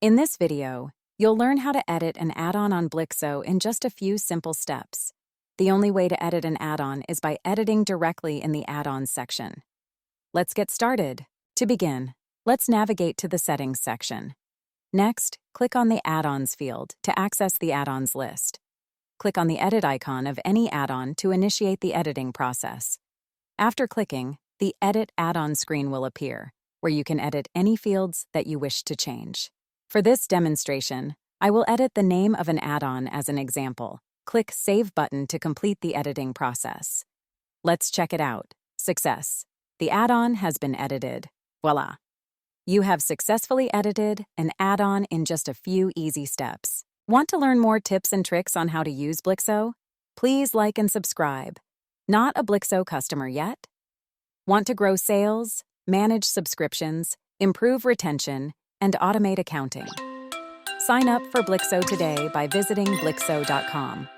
In this video, you'll learn how to edit an add-on on Blixo in just a few simple steps. The only way to edit an add-on is by editing directly in the Add-ons section. Let's get started. To begin, let's navigate to the Settings section. Next, click on the Add-ons field to access the add-ons list. Click on the edit icon of any add-on to initiate the editing process. After clicking, the Edit Add-on screen will appear, where you can edit any fields that you wish to change. For this demonstration, I will edit the name of an add-on as an example. Click Save button to complete the editing process. Let's check it out. Success. The add-on has been edited. Voila! You have successfully edited an add-on in just a few easy steps. Want to learn more tips and tricks on how to use Blixo? Please like and subscribe. Not a Blixo customer yet? Want to grow sales, manage subscriptions, improve retention, and automate accounting? Sign up for Blixo today by visiting Blixo.com.